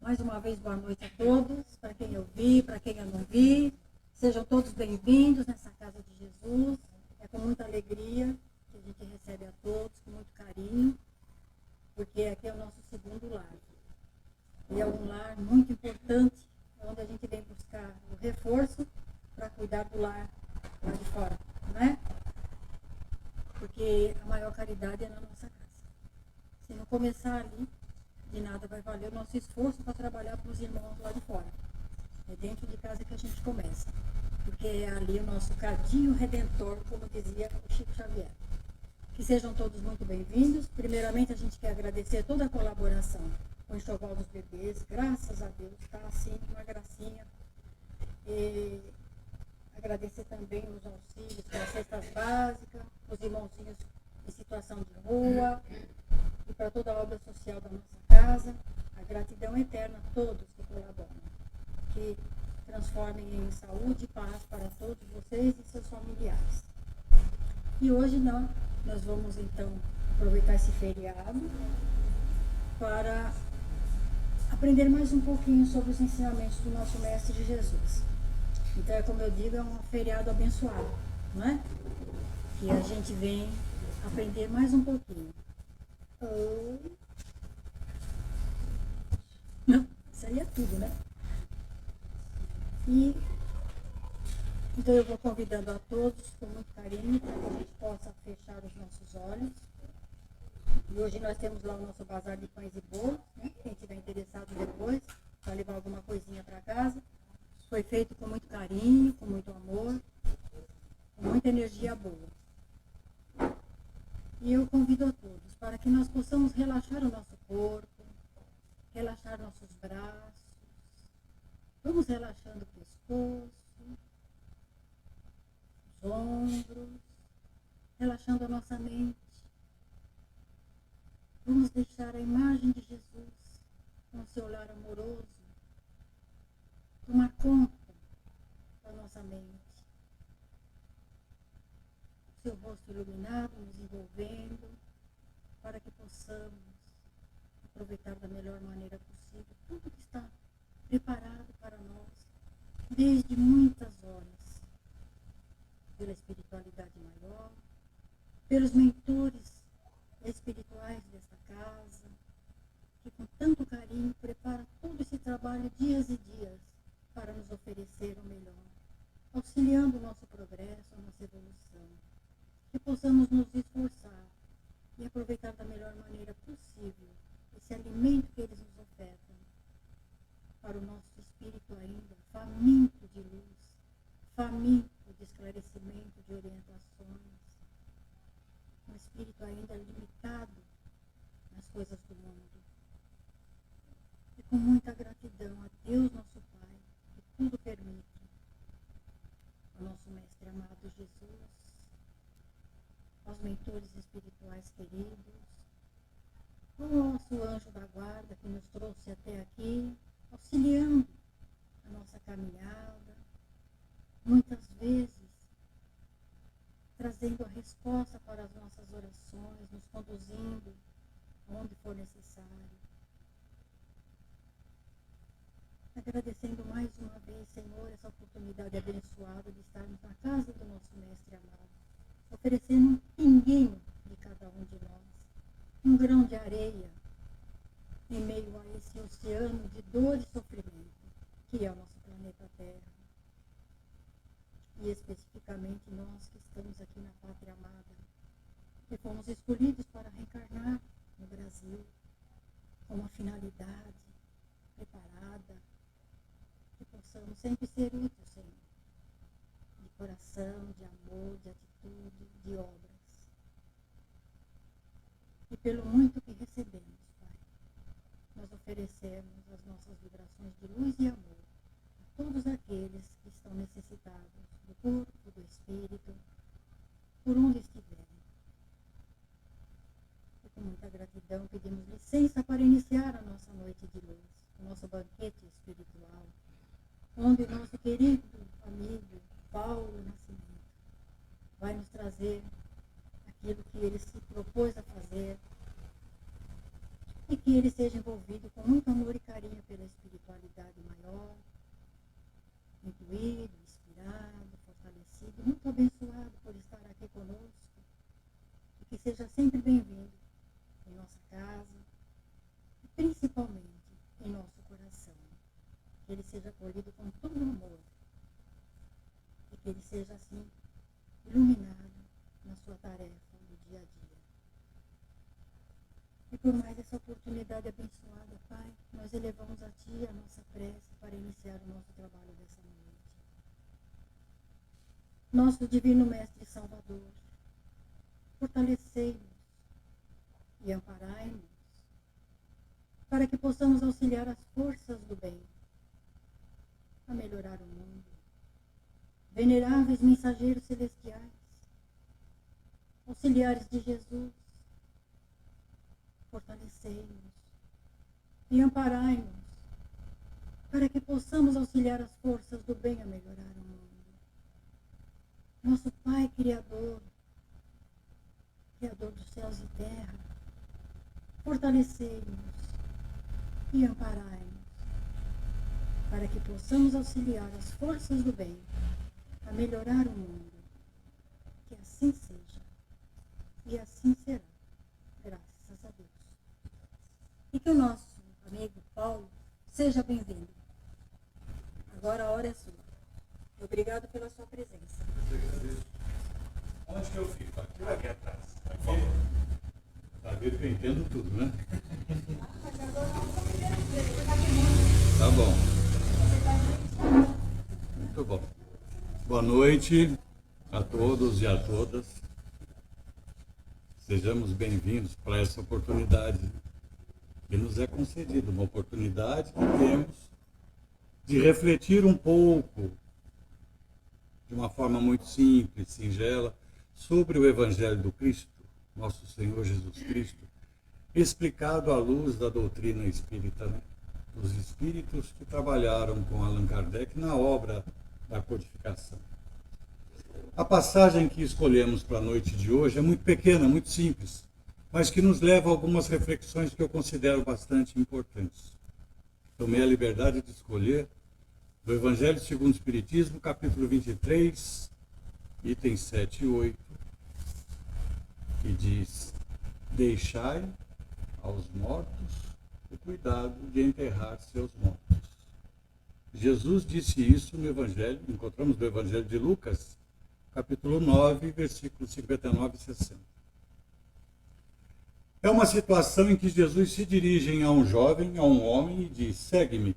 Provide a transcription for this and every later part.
Mais uma vez, boa noite a todos, para quem eu vi, para quem eu não vi. Sejam todos bem-vindos nessa casa de Jesus. É com muita alegria que a gente recebe a todos, com muito carinho, porque aqui é o nosso segundo lar. E é um lar muito importante, onde a gente vem buscar o reforço para cuidar do lar lá de fora, né? Porque a maior caridade é na nossa casa. Se não começar ali, de nada vai valer o nosso esforço para trabalhar para os irmãos lá de fora. É dentro de casa que a gente começa, porque é ali o nosso cadinho redentor, como dizia o Chico Xavier. Que sejam todos muito bem-vindos. Primeiramente, a gente quer agradecer toda a colaboração com o Enxoval dos Bebês. Graças a Deus, está assim, uma gracinha. E agradecer também os auxílios para cestas básicas, os irmãozinhos em situação de rua, e para toda a obra social da nossa casa. A gratidão eterna a todos que colaboram, que transformem em saúde e paz para todos vocês e seus familiares. E hoje nós vamos então aproveitar esse feriado para aprender mais um pouquinho sobre os ensinamentos do nosso Mestre Jesus. Então, é como eu digo, é um feriado abençoado, não é? Que a gente vem aprender mais um pouquinho. Não, isso aí é tudo, né? E então eu vou convidando a todos com muito carinho para que a gente possa fechar os nossos olhos. E hoje nós temos lá o nosso bazar de pães e bolos, né? Quem estiver interessado depois, para levar alguma coisinha para casa. Foi feito com muito carinho, com muito amor, com muita energia boa. E eu convido a todos para que nós possamos relaxar o nosso corpo, relaxar nossos braços. Vamos relaxando o pescoço, os ombros, relaxando a nossa mente. Vamos deixar a imagem de Jesus, com seu olhar amoroso, tomar conta da nossa mente. Seu rosto iluminado, nos envolvendo, para que possamos aproveitar da melhor maneira possível tudo que está preparado para nós, desde muitas horas, pela espiritualidade maior, pelos mentores espirituais desta casa, que com tanto carinho prepara todo esse trabalho dias e dias para nos oferecer o melhor, auxiliando o nosso progresso, a nossa evolução. Que possamos nos esforçar e aproveitar da melhor maneira possível esse alimento que eles nos ofertam, para o nosso espírito ainda faminto de luz, faminto de esclarecimento, de orientações, um espírito ainda limitado nas coisas do mundo. E com muita gratidão a Deus, nosso Pai, que tudo permite, ao nosso Mestre amado Jesus, aos mentores espirituais queridos, ao nosso anjo da guarda que nos trouxe até aqui, auxiliando a nossa caminhada, muitas vezes trazendo a resposta para as nossas orações, nos conduzindo onde for necessário. Agradecendo mais uma vez, Senhor, essa oportunidade abençoada de estarmos na casa do nosso Mestre amado, oferecendo um pinguinho de cada um de nós, um grão de areia em meio a esse oceano de dor e sofrimento que é o nosso planeta Terra. E especificamente nós que estamos aqui na Pátria Amada, que fomos escolhidos para reencarnar no Brasil com uma finalidade preparada, que possamos sempre ser úteis, Senhor, de coração, de amor, de atitude, de obras. E pelo muito que recebemos, Pai, nós oferecemos as nossas vibrações de luz e amor a todos aqueles que estão necessitados do corpo, do espírito, por onde estiverem. E com muita gratidão pedimos licença para iniciar a nossa noite de luz, o nosso banquete espiritual, onde nosso querido amigo Paulo Nascimento vai nos trazer aquilo que ele se propôs a fazer e que ele seja envolvido com muito amor e carinho pela espiritualidade maior, incluído, inspirado, fortalecido, muito abençoado por estar aqui conosco, e que seja sempre bem-vindo em nossa casa, e principalmente em nosso coração. Que ele seja acolhido com todo amor, e que ele seja assim iluminado na sua tarefa do dia a dia. E por mais essa oportunidade abençoada, Pai, nós elevamos a Ti a nossa prece para iniciar o nosso trabalho dessa noite. Nosso Divino Mestre e Salvador, fortalecei-nos e amparai-nos para que possamos auxiliar as forças do bem a melhorar o mundo. Veneráveis mensageiros celestiais, auxiliares de Jesus, fortalecei-nos e amparai-nos para que possamos auxiliar as forças do bem a melhorar o mundo. Nosso Pai Criador, Criador dos céus e terra, fortalecei-nos e amparai-nos para que possamos auxiliar as forças do bem a melhorar o mundo. Que assim seja e assim será, graças a Deus. E que o nosso amigo Paulo seja bem-vindo. Agora a hora é sua. Obrigado pela sua presença. Eu agradeço. Onde que eu fico? Aqui atrás. Por favor. Tá vendo que eu entendo tudo, né? Tá bom. Muito bom. Boa noite a todos e a todas. Sejamos bem-vindos para essa oportunidade que nos é concedida, uma oportunidade que temos de refletir um pouco, de uma forma muito simples, singela, sobre o Evangelho do Cristo, nosso Senhor Jesus Cristo, explicado à luz da doutrina espírita, né? Dos espíritos que trabalharam com Allan Kardec na obra da codificação. A passagem que escolhemos para a noite de hoje é muito pequena, muito simples, mas que nos leva a algumas reflexões que eu considero bastante importantes. Tomei a liberdade de escolher do Evangelho segundo o Espiritismo, capítulo 23, itens 7 e 8, que diz: deixai aos mortos o cuidado de enterrar seus mortos. Jesus disse isso no Evangelho, encontramos no Evangelho de Lucas, capítulo 9, versículos 59 e 60. É uma situação em que Jesus se dirige a um jovem, a um homem, e diz: segue-me.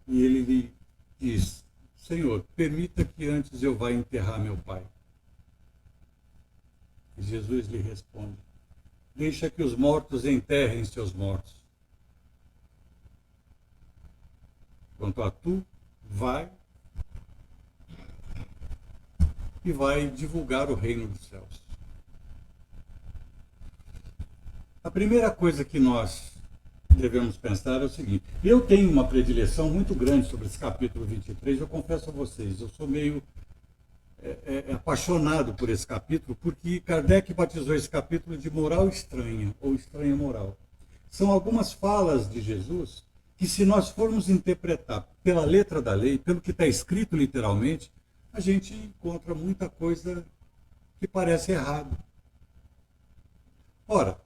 E ele lhe diz: Senhor, permita que antes eu vá enterrar meu pai. E Jesus lhe responde: deixa que os mortos enterrem seus mortos. Quanto a tu, vai e vai divulgar o reino dos céus. A primeira coisa que nós devemos pensar é o seguinte: eu tenho uma predileção muito grande sobre esse capítulo 23, eu confesso a vocês, eu sou meio apaixonado por esse capítulo, porque Kardec batizou esse capítulo de moral estranha, ou estranha moral. São algumas falas de Jesus que, se nós formos interpretar pela letra da lei, pelo que está escrito literalmente, a gente encontra muita coisa que parece errado. Ora,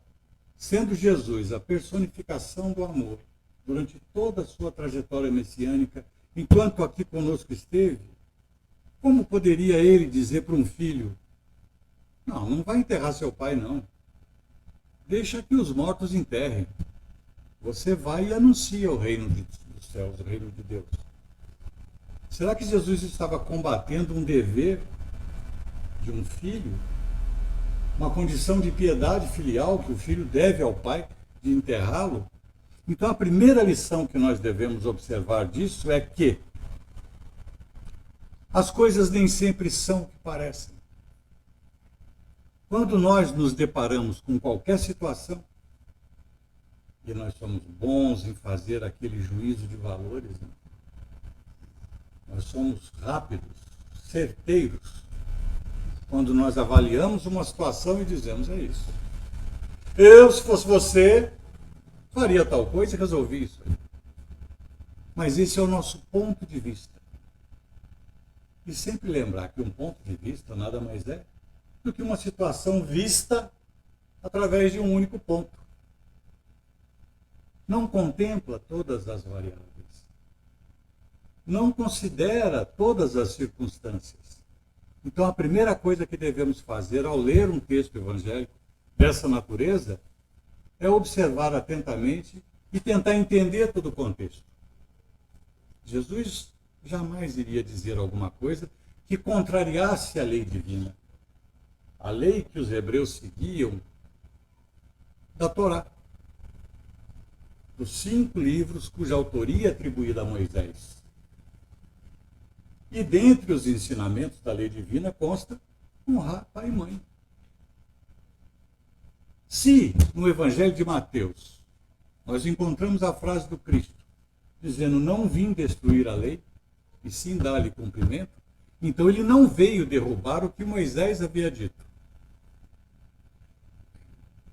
sendo Jesus a personificação do amor durante toda a sua trajetória messiânica, enquanto aqui conosco esteve, como poderia ele dizer para um filho: não vai enterrar seu pai, não. Deixa que os mortos enterrem. Você vai e anuncia o reino dos céus, o reino de Deus. Será que Jesus estava combatendo um dever de um filho? Uma condição de piedade filial que o filho deve ao pai de enterrá-lo? Então a primeira lição que nós devemos observar disso é que as coisas nem sempre são o que parecem. Quando nós nos deparamos com qualquer situação, e nós somos bons em fazer aquele juízo de valores, né? Nós somos rápidos, certeiros, quando nós avaliamos uma situação e dizemos: é isso. Eu, se fosse você, faria tal coisa e resolvi isso aí. Mas esse é o nosso ponto de vista. E sempre lembrar que um ponto de vista nada mais é do que uma situação vista através de um único ponto. Não contempla todas as variáveis. Não considera todas as circunstâncias. Então, a primeira coisa que devemos fazer ao ler um texto evangélico dessa natureza é observar atentamente e tentar entender todo o contexto. Jesus jamais iria dizer alguma coisa que contrariasse a lei divina. A lei que os hebreus seguiam da Torá. Dos 5 livros cuja autoria é atribuída a Moisés. E dentre os ensinamentos da lei divina consta honrar pai e mãe. Se no Evangelho de Mateus nós encontramos a frase do Cristo dizendo não vim destruir a lei, e sim dar-lhe cumprimento, então ele não veio derrubar o que Moisés havia dito.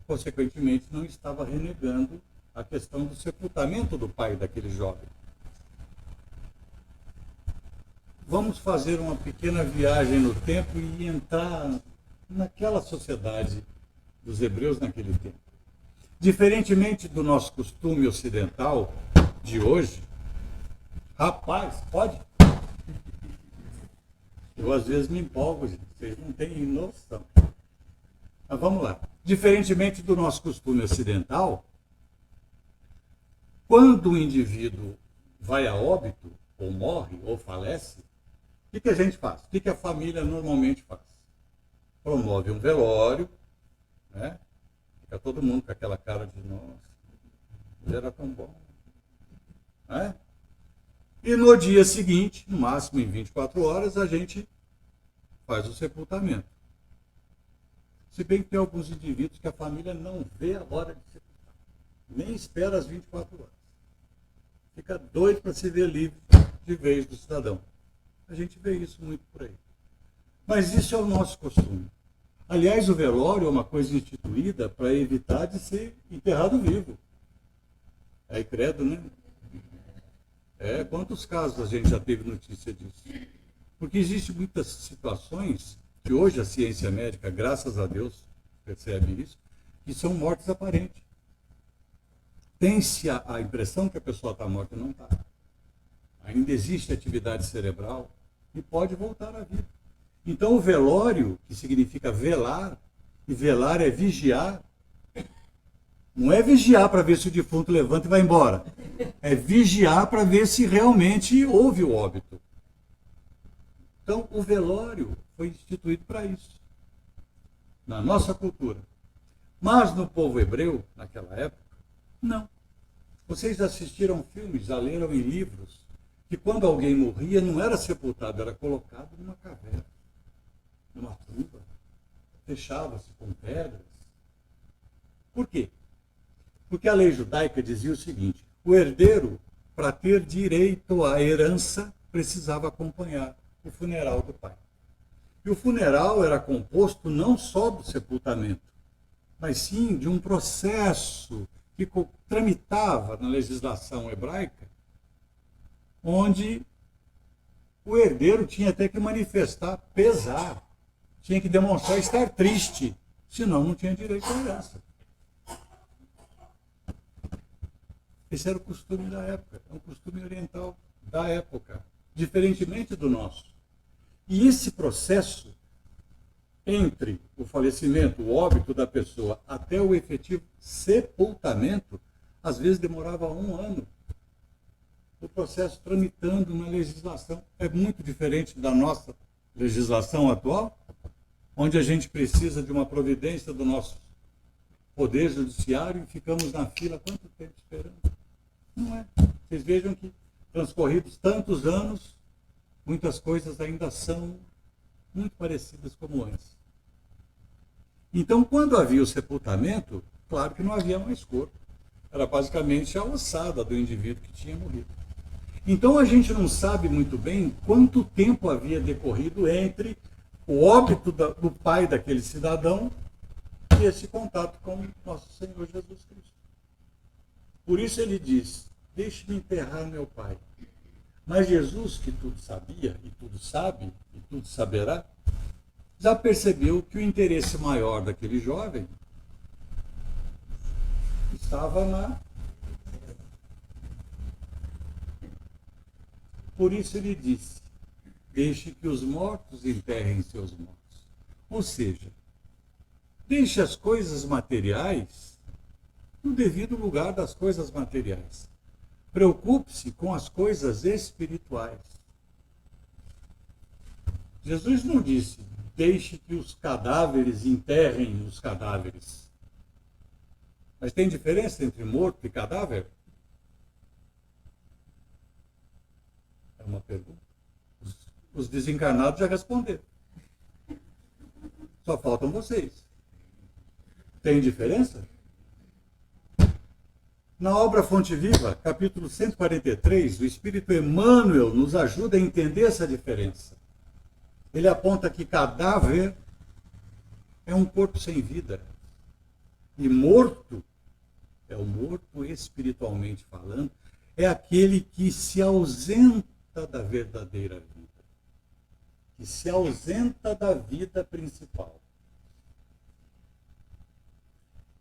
Consequentemente, não estava renegando a questão do sepultamento do pai daquele jovem. Vamos fazer uma pequena viagem no tempo e entrar naquela sociedade dos hebreus naquele tempo. Diferentemente do nosso costume ocidental de hoje, rapaz, pode? Eu às vezes me empolgo, gente. Vocês não têm noção. Mas vamos lá. Diferentemente do nosso costume ocidental, quando o indivíduo vai a óbito, ou morre, ou falece, o que a gente faz? O que a família normalmente faz? Promove um velório, né? Fica todo mundo com aquela cara de, nossa, ele era tão bom. Né? E no dia seguinte, no máximo em 24 horas, a gente faz o sepultamento. Se bem que tem alguns indivíduos que a família não vê a hora de sepultar. Nem espera as 24 horas. Fica doido para se ver livre de vez do cidadão. A gente vê isso muito por aí. Mas isso é o nosso costume. Aliás, o velório é uma coisa instituída para evitar de ser enterrado vivo. É credo, né? Quantos casos a gente já teve notícia disso? Porque existem muitas situações que hoje a ciência médica, graças a Deus, percebe isso, que são mortes aparentes. Tem-se a impressão que a pessoa está morta e não está. Ainda existe atividade cerebral e pode voltar à vida. Então o velório, que significa velar, e velar é vigiar, não é vigiar para ver se o defunto levanta e vai embora. É vigiar para ver se realmente houve o óbito. Então, o velório foi instituído para isso, na nossa cultura. Mas no povo hebreu, naquela época, não. Vocês assistiram filmes, já leram em livros, que quando alguém morria, não era sepultado, era colocado numa caverna, numa tumba, fechava-se com pedras. Por quê? Porque a lei judaica dizia o seguinte: o herdeiro, para ter direito à herança, precisava acompanhar o funeral do pai. E o funeral era composto não só do sepultamento, mas sim de um processo que tramitava na legislação hebraica, onde o herdeiro tinha até que manifestar pesar, tinha que demonstrar estar triste, senão não tinha direito à herança. Esse era o costume da época, é um costume oriental da época, diferentemente do nosso. E esse processo, entre o falecimento, o óbito da pessoa, até o efetivo sepultamento, às vezes demorava 1 ano. O processo tramitando na legislação é muito diferente da nossa legislação atual, onde a gente precisa de uma providência do nosso poder judiciário e ficamos na fila quanto tempo esperando? Não é. Vocês vejam que, transcorridos tantos anos, muitas coisas ainda são muito parecidas como antes. Então, quando havia o sepultamento, claro que não havia mais corpo. Era basicamente a ossada do indivíduo que tinha morrido. Então, a gente não sabe muito bem quanto tempo havia decorrido entre o óbito do pai daquele cidadão e esse contato com nosso Senhor Jesus Cristo. Por isso ele diz, deixe-me enterrar meu pai. Mas Jesus, que tudo sabia, e tudo sabe, e tudo saberá, já percebeu que o interesse maior daquele jovem estava na... Por isso ele disse, deixe que os mortos enterrem seus mortos. Ou seja, deixe as coisas materiais no devido lugar das coisas materiais. Preocupe-se com as coisas espirituais. Jesus não disse, deixe que os cadáveres enterrem os cadáveres. Mas tem diferença entre morto e cadáver? É uma pergunta. Os desencarnados já responderam. Só faltam vocês. Tem diferença? Na obra Fonte Viva, capítulo 143, o Espírito Emmanuel nos ajuda a entender essa diferença. Ele aponta que cadáver é um corpo sem vida. E morto, é o morto espiritualmente falando, é aquele que se ausenta da verdadeira vida. Que se ausenta da vida principal.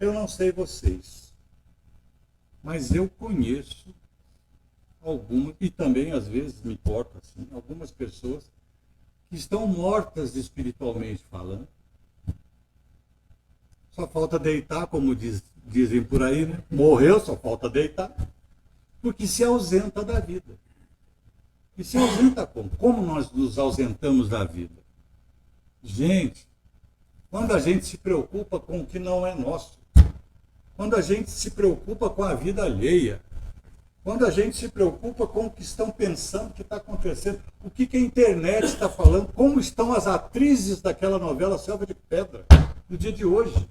Eu não sei vocês, mas eu conheço algumas, e também às vezes me importa assim, algumas pessoas que estão mortas espiritualmente falando. Só falta deitar, como dizem por aí, né? Morreu, só falta deitar, porque se ausenta da vida. E se ausenta como? Como nós nos ausentamos da vida? Gente, quando a gente se preocupa com o que não é nosso, quando a gente se preocupa com a vida alheia, quando a gente se preocupa com o que estão pensando, o que está acontecendo, o que a internet está falando, como estão as atrizes daquela novela Selva de Pedra, no dia de hoje.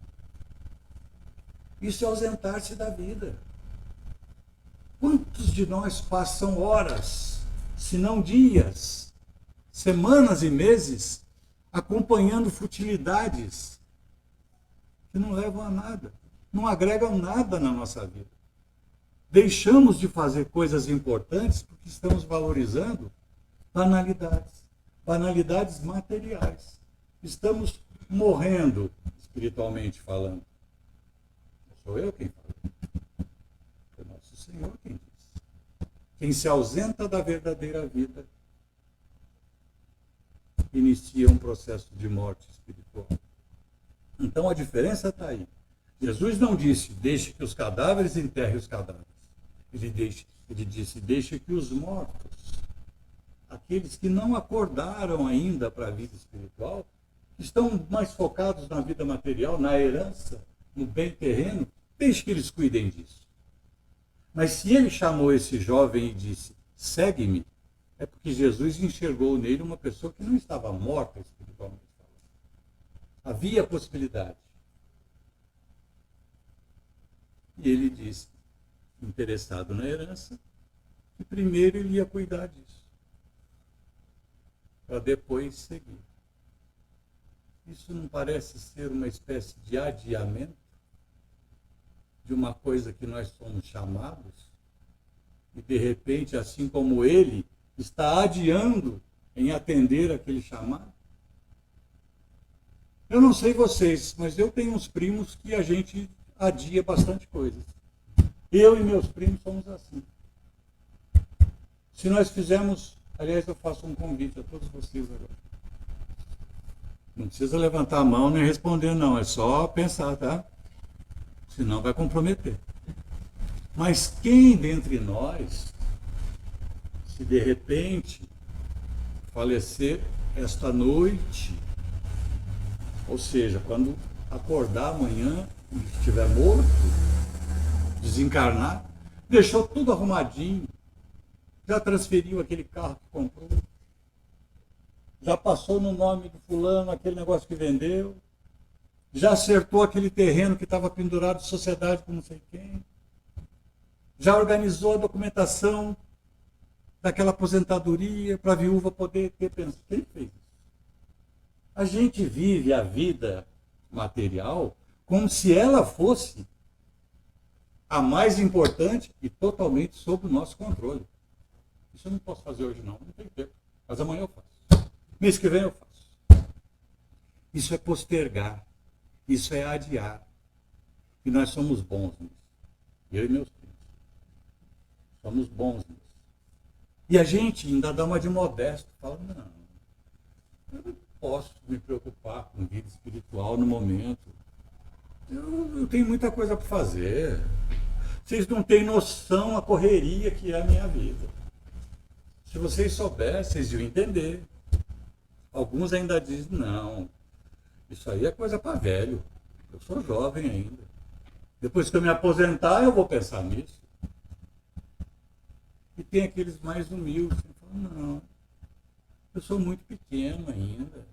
Isso é ausentar-se da vida. Quantos de nós passam horas, se não dias, semanas e meses, acompanhando futilidades que não levam a nada, não agregam nada na nossa vida? Deixamos de fazer coisas importantes porque estamos valorizando banalidades, banalidades materiais. Estamos morrendo, espiritualmente falando. Não sou eu quem fala. É o nosso Senhor quem diz. Quem se ausenta da verdadeira vida inicia um processo de morte espiritual. Então a diferença está aí. Jesus não disse, deixe que os cadáveres enterrem os cadáveres. Ele disse, deixe que os mortos, aqueles que não acordaram ainda para a vida espiritual, estão mais focados na vida material, na herança, no bem terreno, deixe que eles cuidem disso. Mas se ele chamou esse jovem e disse, segue-me, é porque Jesus enxergou nele uma pessoa que não estava morta espiritualmente falando. Havia possibilidade. E ele disse, interessado na herança, que primeiro ele ia cuidar disso, para depois seguir. Isso não parece ser uma espécie de adiamento de uma coisa que nós somos chamados, e de repente, assim como ele está adiando em atender aquele chamado? Eu não sei vocês, mas eu tenho uns primos que a gente adia bastante coisas. Eu e meus primos somos assim. Se nós fizermos, aliás, eu faço um convite a todos vocês agora. Não precisa levantar a mão nem responder, não. É só pensar, tá? Senão vai comprometer. Mas quem dentre nós, se de repente falecer esta noite, ou seja, quando acordar amanhã e estiver morto, desencarnar, deixou tudo arrumadinho, já transferiu aquele carro que comprou, já passou no nome do fulano aquele negócio que vendeu, já acertou aquele terreno que estava pendurado de sociedade com não sei quem, já organizou a documentação daquela aposentadoria para a viúva poder ter pensão. Quem fez isso? A gente vive a vida material como se ela fosse a mais importante e totalmente sob o nosso controle. Isso eu não posso fazer hoje não tem tempo. Mas amanhã eu faço. Mês que vem eu faço. Isso é postergar. Isso é adiar. E nós somos bons nisso. Eu e meus filhos. Somos bons nisso. E a gente ainda dá uma de modesto. Fala, não, eu não posso me preocupar com vida espiritual no momento. Eu tenho muita coisa para fazer. Vocês não têm noção a correria que é a minha vida. Se vocês soubessem, vocês iam entender. Alguns ainda dizem, não, isso aí é coisa para velho. Eu sou jovem ainda. Depois que eu me aposentar, eu vou pensar nisso. E tem aqueles mais humildes que falam, não, eu sou muito pequeno ainda.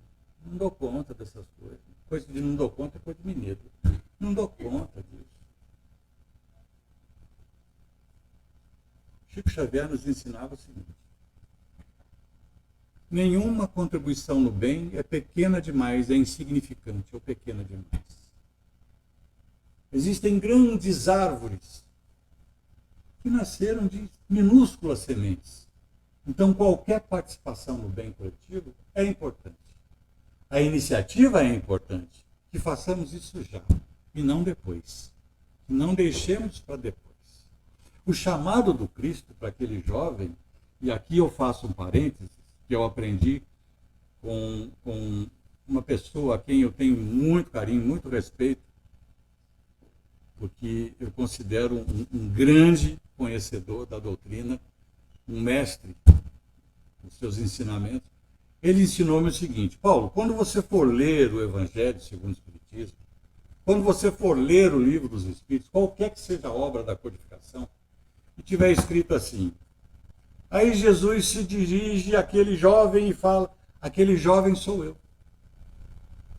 Não dou conta dessas coisas. Coisa de não dou conta é coisa de mineiro. Não dou conta disso. Chico Xavier nos ensinava o seguinte: nenhuma contribuição no bem é pequena demais, é insignificante ou pequena demais. Existem grandes árvores que nasceram de minúsculas sementes. Então, qualquer participação no bem coletivo é importante. A iniciativa é importante. Que façamos isso já e não depois. Que não deixemos para depois. O chamado do Cristo para aquele jovem, e aqui eu faço um parênteses, que eu aprendi com uma pessoa a quem eu tenho muito carinho, muito respeito, porque eu considero um grande conhecedor da doutrina, um mestre dos seus ensinamentos. Ele ensinou-me o seguinte: Paulo, quando você for ler o Evangelho segundo o Espiritismo, quando você for ler o Livro dos Espíritos, qualquer que seja a obra da codificação, e tiver escrito assim, aí Jesus se dirige àquele jovem e fala, aquele jovem sou eu.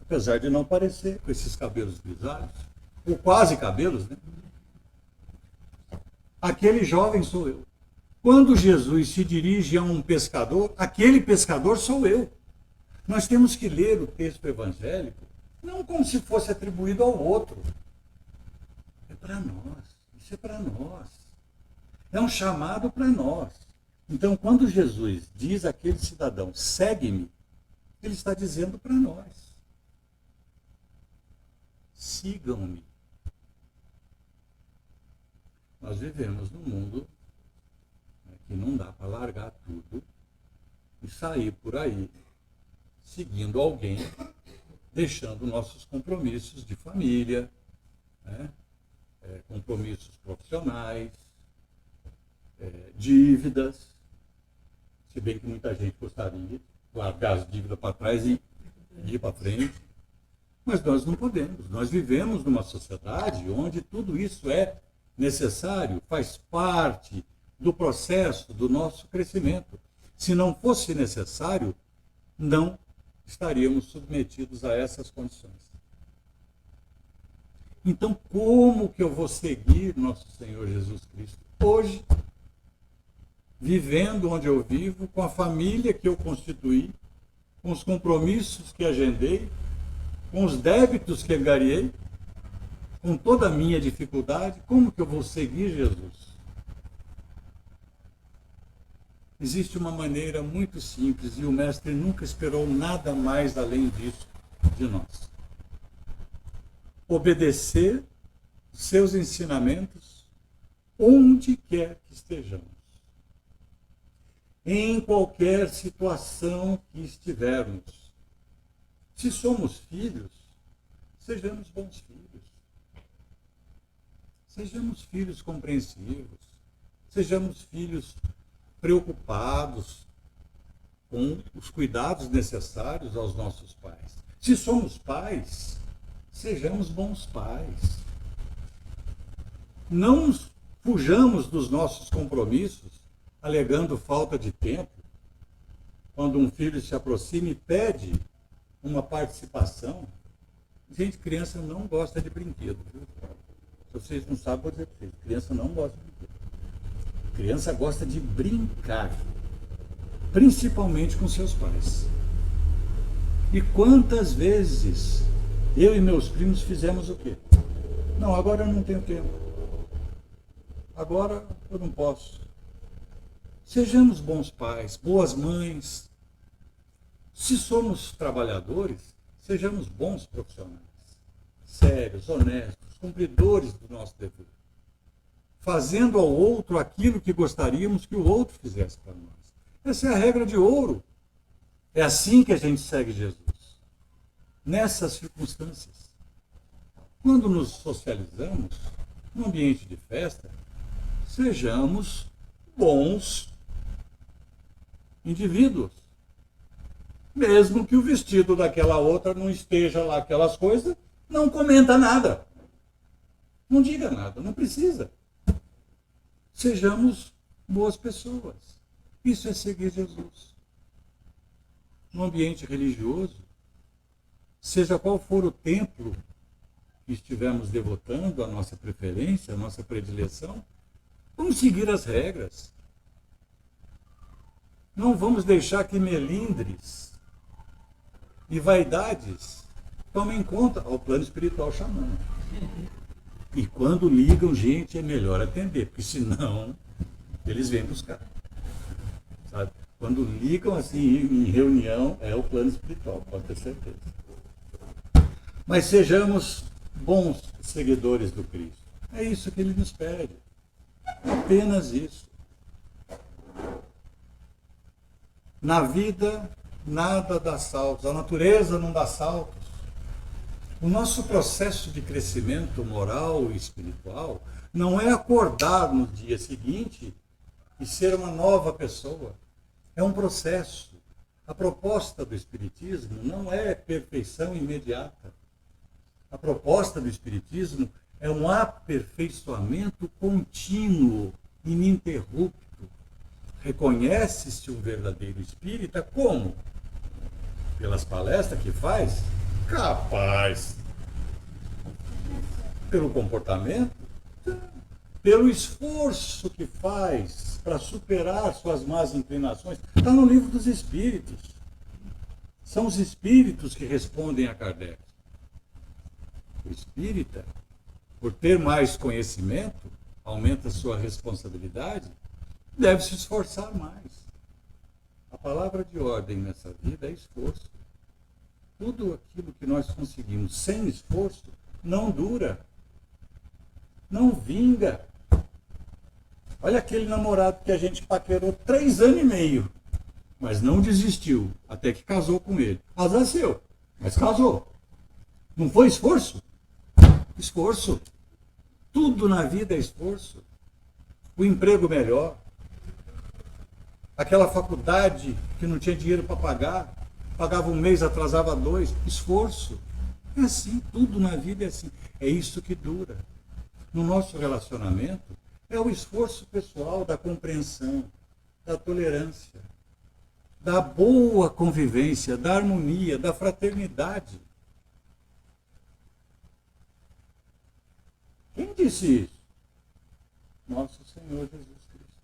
Apesar de não parecer, com esses cabelos grisalhos, ou quase cabelos, né? Aquele jovem sou eu. Quando Jesus se dirige a um pescador, aquele pescador sou eu. Nós temos que ler o texto evangélico não como se fosse atribuído ao outro. É para nós. Isso é para nós. É um chamado para nós. Então, quando Jesus diz àquele cidadão, segue-me, ele está dizendo para nós. Sigam-me. Nós vivemos num mundo que não dá para largar tudo e sair por aí seguindo alguém, deixando nossos compromissos de família, né? Compromissos profissionais, dívidas, se bem que muita gente gostaria de largar as dívidas para trás e ir para frente, mas nós não podemos. Nós vivemos numa sociedade onde tudo isso é necessário, faz parte do processo do nosso crescimento. Se não fosse necessário, não estaríamos submetidos a essas condições. Então, como que eu vou seguir nosso Senhor Jesus Cristo hoje, vivendo onde eu vivo, com a família que eu constituí, com os compromissos que agendei, com os débitos que angariei, com toda a minha dificuldade? Como que eu vou seguir Jesus? Existe uma maneira muito simples e o Mestre nunca esperou nada mais além disso de nós. Obedecer seus ensinamentos onde quer que estejamos. Em qualquer situação que estivermos. Se somos filhos, sejamos bons filhos. Sejamos filhos compreensivos. Sejamos filhos preocupados com os cuidados necessários aos nossos pais. Se somos pais, sejamos bons pais. Não fujamos dos nossos compromissos, alegando falta de tempo, quando um filho se aproxima e pede uma participação. Gente, criança não gosta de brinquedo. Viu? Se vocês não sabem, vou dizer para vocês, criança não gosta de brinquedo. Criança gosta de brincar, principalmente com seus pais. E quantas vezes Eu e meus primos fizemos o quê? Não, agora eu não tenho tempo. Agora eu não posso. Sejamos bons pais, boas mães. Se somos trabalhadores, sejamos bons profissionais. Sérios, honestos, cumpridores do nosso dever. Fazendo ao outro aquilo que gostaríamos que o outro fizesse para nós. Essa é a regra de ouro. É assim que a gente segue Jesus. Nessas circunstâncias. Quando nos socializamos, num ambiente de festa, sejamos bons indivíduos. Mesmo que o vestido daquela outra não esteja lá aquelas coisas, não comenta nada. Não diga nada, não precisa. Sejamos boas pessoas. Isso é seguir Jesus. No ambiente religioso, seja qual for o templo que estivermos devotando, a nossa preferência, a nossa predileção, vamos seguir as regras. Não vamos deixar que melindres e vaidades tomem conta ao plano espiritual chamando. E quando ligam, gente, é melhor atender, porque senão eles vêm buscar. Sabe? Quando ligam assim em reunião, é o plano espiritual, pode ter certeza. Mas sejamos bons seguidores do Cristo. É isso que ele nos pede. Apenas isso. Na vida, nada dá saltos. A natureza não dá saltos. O nosso processo de crescimento moral e espiritual não é acordar no dia seguinte e ser uma nova pessoa. É um processo. A proposta do Espiritismo não é perfeição imediata. A proposta do Espiritismo é um aperfeiçoamento contínuo, ininterrupto. Reconhece-se um verdadeiro espírita como? Pelas palestras que faz? Capaz. Pelo comportamento? Pelo esforço que faz para superar suas más inclinações. Está no livro dos Espíritos. São os espíritos que respondem a Kardec. O espírita, por ter mais conhecimento, aumenta a sua responsabilidade, deve se esforçar mais. A palavra de ordem nessa vida é esforço. Tudo aquilo que nós conseguimos sem esforço não dura, não vinga. Olha aquele namorado que a gente paquerou 3 anos e meio, mas não desistiu, até que casou com ele. Azar seu, mas casou. Não foi esforço? Esforço. Tudo na vida é esforço. O emprego melhor. Aquela faculdade que não tinha dinheiro para pagar, pagava um mês, atrasava 2. Esforço. É assim, tudo na vida é assim. É isso que dura. No nosso relacionamento, é o esforço pessoal da compreensão, da tolerância, da boa convivência, da harmonia, da fraternidade. Quem disse isso? Nosso Senhor Jesus Cristo.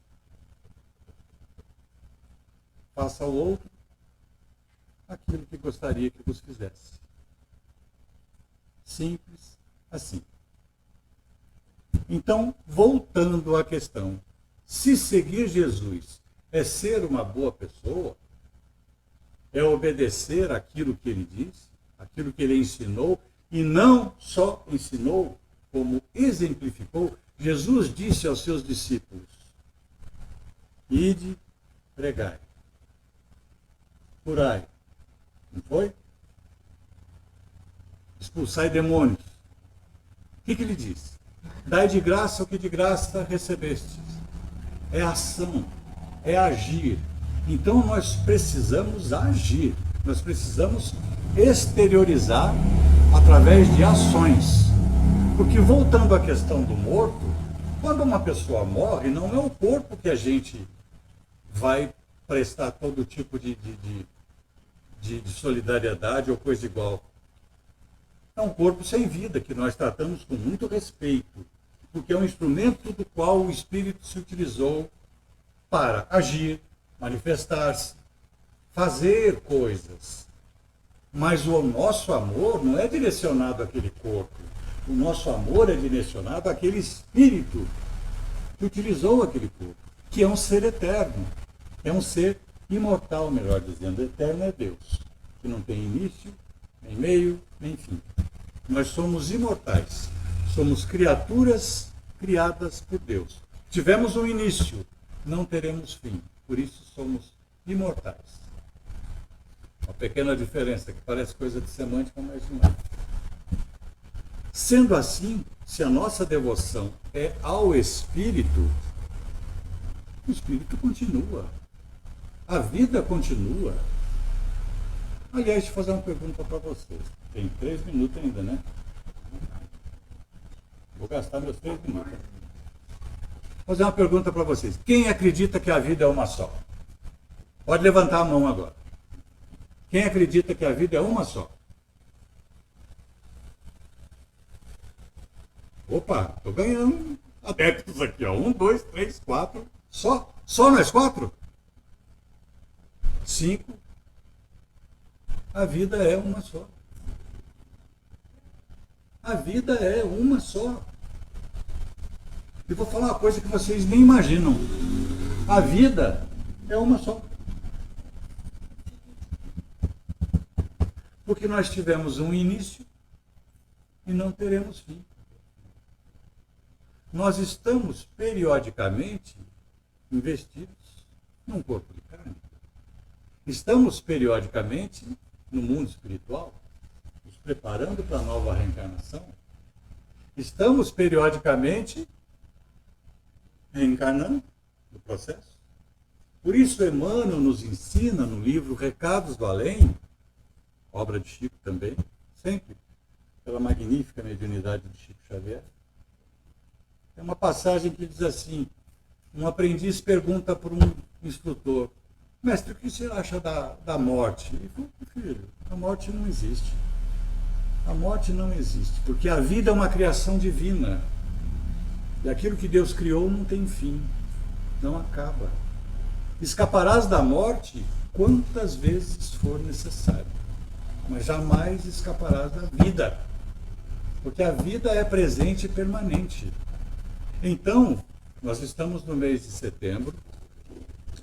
Faça ao outro aquilo que gostaria que vos fizesse. Simples assim. Então, voltando à questão, se seguir Jesus é ser uma boa pessoa, é obedecer aquilo que ele disse, aquilo que ele ensinou, e não só ensinou, como exemplificou. Jesus disse aos seus discípulos: ide, pregai, curai. Não foi? Expulsai demônios. O que ele disse? Dai de graça o que de graça recebestes. É ação, é agir. Então nós precisamos agir, nós precisamos exteriorizar através de ações. Porque voltando à questão do morto, quando uma pessoa morre, não é o corpo que a gente vai prestar todo tipo de solidariedade ou coisa igual. É um corpo sem vida, que nós tratamos com muito respeito, porque é um instrumento do qual o Espírito se utilizou para agir, manifestar-se, fazer coisas. Mas o nosso amor não é direcionado àquele corpo. O nosso amor é direcionado àquele espírito que utilizou aquele corpo, que é um ser eterno. É um ser imortal, melhor dizendo. Eterno é Deus, que não tem início, nem meio, nem fim. Nós somos imortais. Somos criaturas criadas por Deus. Tivemos um início, não teremos fim. Por isso somos imortais. Uma pequena diferença, que parece coisa de semântica, mas não é. Sendo assim, se a nossa devoção é ao Espírito, o Espírito continua. A vida continua. Aliás, deixa eu fazer uma pergunta para vocês. Tem 3 minutos ainda, né? Vou gastar meus 3 minutos. Vou fazer uma pergunta para vocês. Quem acredita que a vida é uma só? Pode levantar a mão agora. Quem acredita que a vida é uma só? Opa, estou ganhando adeptos aqui, ó. 1, 2, 3, 4. Só? Só nós 4? 5. A vida é uma só. A vida é uma só. E vou falar uma coisa que vocês nem imaginam. A vida é uma só. Porque nós tivemos um início e não teremos fim. Nós estamos periodicamente investidos num corpo de carne. Estamos periodicamente no mundo espiritual, nos preparando para a nova reencarnação. Estamos periodicamente reencarnando no processo. Por isso Emmanuel nos ensina no livro Recados do Além, obra de Chico também, sempre pela magnífica mediunidade de Chico Xavier. Tem uma passagem que diz assim: um aprendiz pergunta para um instrutor: mestre, o que você acha da morte? Ele falou: filho, a morte não existe. A morte não existe, porque a vida é uma criação divina. E aquilo que Deus criou não tem fim, não acaba. Escaparás da morte quantas vezes for necessário, mas jamais escaparás da vida, porque a vida é presente e permanente. Então, nós estamos no mês de setembro,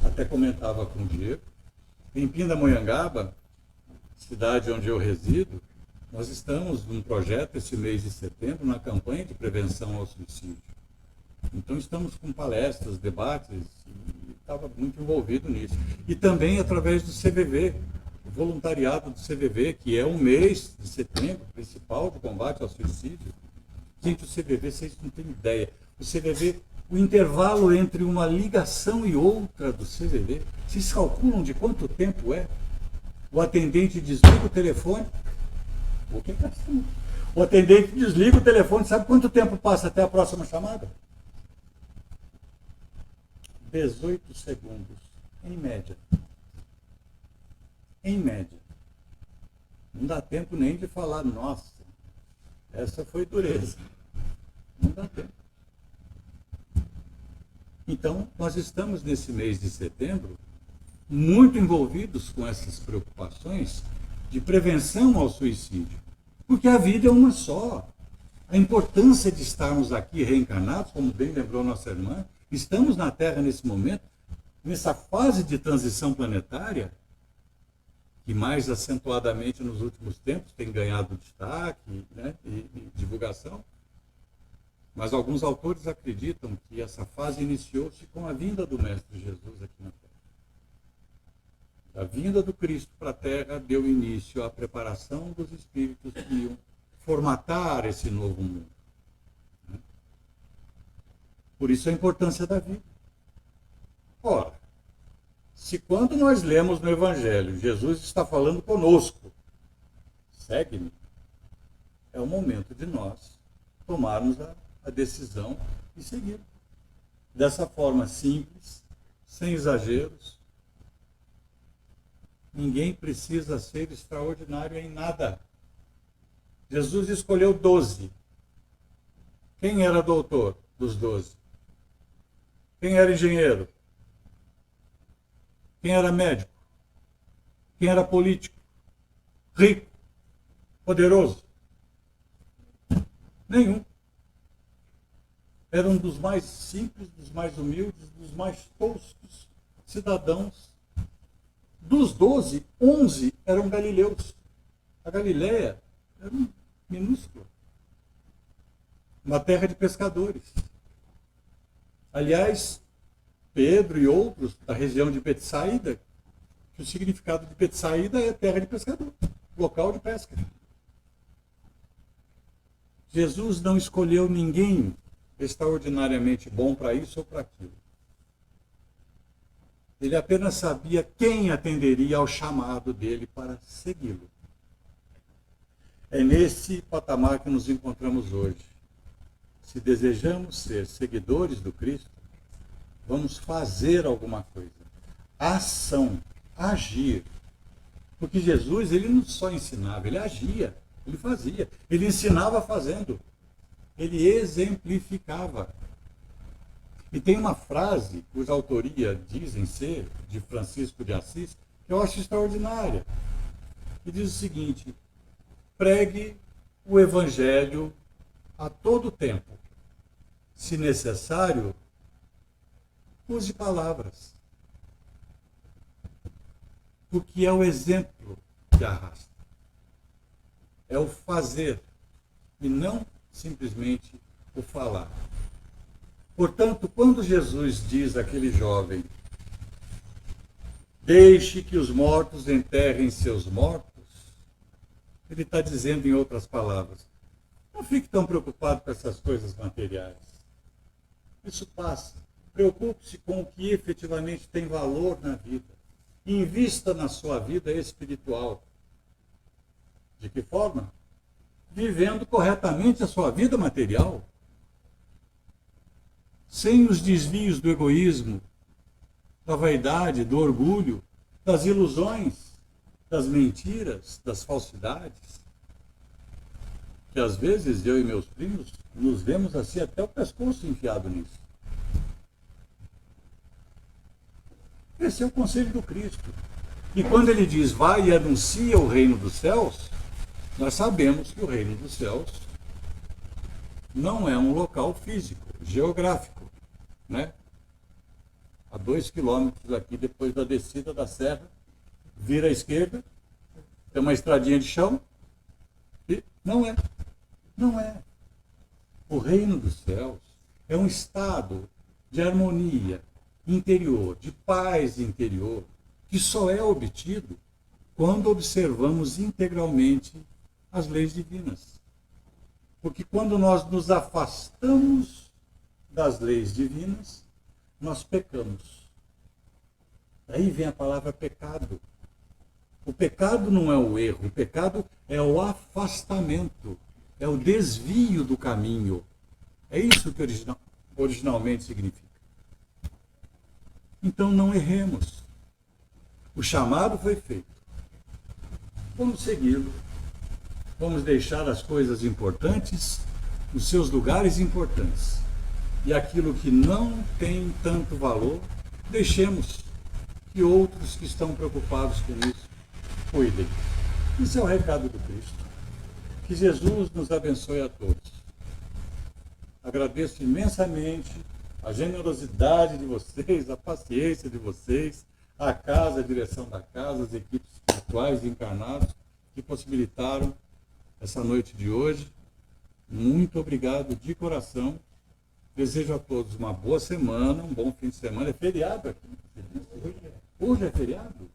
até comentava com o Diego, em Pindamonhangaba, cidade onde eu resido, nós estamos num projeto esse mês de setembro, na campanha de prevenção ao suicídio. Então estamos com palestras, debates, e estava muito envolvido nisso. E também através do CVV, o voluntariado do CVV, que é o mês de setembro principal de combate ao suicídio. Gente, o CVV, vocês não têm ideia. O CVV, o intervalo entre uma ligação e outra do CVV, vocês calculam de quanto tempo é? O atendente desliga o telefone. O atendente desliga o telefone, sabe quanto tempo passa até a próxima chamada? 18 segundos, em média. Em média. Não dá tempo nem de falar, nossa, essa foi dureza. Não dá tempo. Então, nós estamos nesse mês de setembro muito envolvidos com essas preocupações de prevenção ao suicídio. Porque a vida é uma só. A importância de estarmos aqui reencarnados, como bem lembrou nossa irmã, estamos na Terra nesse momento, nessa fase de transição planetária, que mais acentuadamente nos últimos tempos tem ganhado destaque, né, e divulgação. Mas alguns autores acreditam que essa fase iniciou-se com a vinda do Mestre Jesus aqui na Terra. A vinda do Cristo para a Terra deu início à preparação dos espíritos que iam formatar esse novo mundo. Por isso a importância da vida. Ora, se quando nós lemos no Evangelho, Jesus está falando conosco, segue-me, é o momento de nós tomarmos a decisão e seguir. Dessa forma simples, sem exageros. Ninguém precisa ser extraordinário em nada. Jesus escolheu 12. Quem era doutor dos 12? Quem era engenheiro? Quem era médico? Quem era político? rico, poderoso? Nenhum. Era um dos mais simples, dos mais humildes, dos mais toscos cidadãos. Dos 12, 11 eram galileus. A Galileia era minúscula. Uma terra de pescadores. Aliás, Pedro e outros da região de Betsaída, que o significado de Betsaída é terra de pescador, local de pesca. Jesus não escolheu ninguém extraordinariamente bom para isso ou para aquilo. Ele apenas sabia quem atenderia ao chamado dele para segui-lo. É nesse patamar que nos encontramos hoje. Se desejamos ser seguidores do Cristo, vamos fazer alguma coisa. Ação, agir. Porque Jesus, ele não só ensinava, ele agia, ele fazia. Ele ensinava fazendo. Ele exemplificava. E tem uma frase, cuja autoria dizem ser de Francisco de Assis, que eu acho extraordinária. Que diz o seguinte: pregue o Evangelho a todo tempo. Se necessário, use palavras. Porque é o exemplo que arrasta. É o fazer e não simplesmente o falar. Portanto, quando Jesus diz àquele jovem: deixe que os mortos enterrem seus mortos, ele está dizendo, em outras palavras, não fique tão preocupado com essas coisas materiais. Isso passa. Preocupe-se com o que efetivamente tem valor na vida. Invista na sua vida espiritual. De que forma? Vivendo corretamente a sua vida material. Sem os desvios do egoísmo, da vaidade, do orgulho, das ilusões, das mentiras, das falsidades. Que às vezes eu e meus primos nos vemos assim até o pescoço enfiado nisso. Esse é o conselho do Cristo. E quando ele diz, vai e anuncia o reino dos céus, nós sabemos que o reino dos céus não é um local físico, geográfico, né? A 2 quilômetros aqui, depois da descida da serra, vira à esquerda, tem uma estradinha de chão, e não é. Não é. O reino dos céus é um estado de harmonia interior, de paz interior, que só é obtido quando observamos integralmente as leis divinas. Porque quando nós nos afastamos das leis divinas, nós pecamos. Daí vem a palavra pecado. O pecado não é o erro, o pecado é o afastamento, é o desvio do caminho. É isso que originalmente significa. Então não erremos. O chamado foi feito. Vamos segui-lo. Vamos deixar as coisas importantes nos seus lugares importantes. E aquilo que não tem tanto valor, deixemos que outros que estão preocupados com isso cuidem. Esse é o recado do Cristo. Que Jesus nos abençoe a todos. Agradeço imensamente a generosidade de vocês, a paciência de vocês, a casa, a direção da casa, as equipes espirituais e encarnados que possibilitaram essa noite de hoje. Muito obrigado de coração. Desejo a todos uma boa semana, um bom fim de semana. É feriado aqui. Hoje é feriado?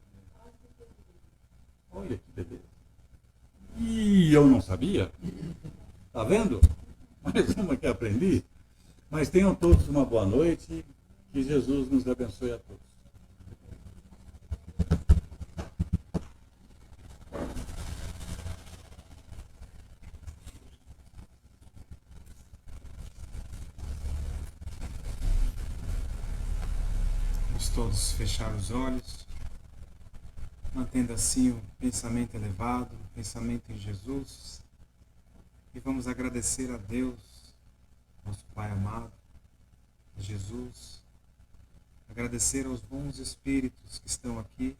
Olha que beleza. E eu não sabia. Tá vendo? Mais uma que aprendi. Mas tenham todos uma boa noite. Que Jesus nos abençoe a todos. Vamos todos fechar os olhos, mantendo assim o pensamento elevado, o pensamento em Jesus, e vamos agradecer a Deus, nosso Pai amado, a Jesus, agradecer aos bons espíritos que estão aqui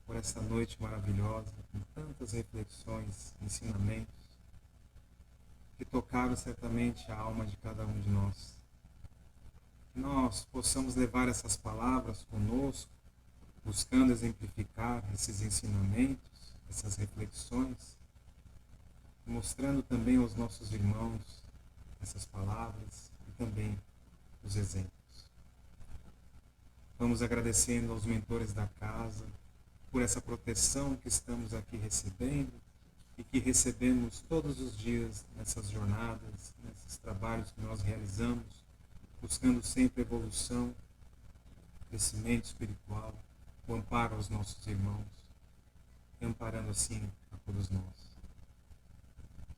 por essa noite maravilhosa, com tantas reflexões, ensinamentos, que tocaram certamente a alma de cada um de nós. Que nós possamos levar essas palavras conosco, buscando exemplificar esses ensinamentos, essas reflexões, mostrando também aos nossos irmãos essas palavras e também os exemplos. Vamos agradecendo aos mentores da casa por essa proteção que estamos aqui recebendo e que recebemos todos os dias nessas jornadas, nesses trabalhos que nós realizamos, buscando sempre evolução, crescimento espiritual, o amparo aos nossos irmãos, e amparando assim a todos nós.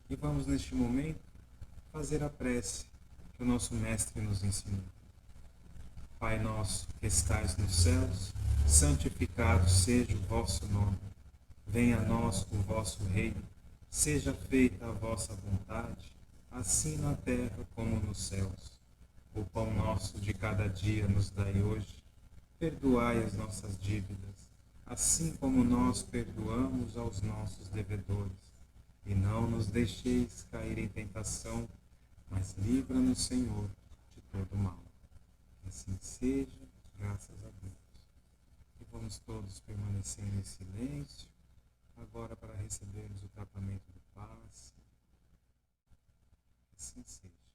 E vamos neste momento fazer a prece que o nosso Mestre nos ensinou. Pai nosso que estais nos céus, santificado seja o vosso nome. Venha a nós o vosso reino, seja feita a vossa vontade, assim na terra como nos céus. O pão nosso de cada dia nos dai hoje. Perdoai as nossas dívidas, assim como nós perdoamos aos nossos devedores. E não nos deixeis cair em tentação, mas livra-nos, Senhor, de todo mal. Que assim seja, graças a Deus. E vamos todos permanecendo em silêncio, agora para recebermos o tratamento do passe. Que assim seja.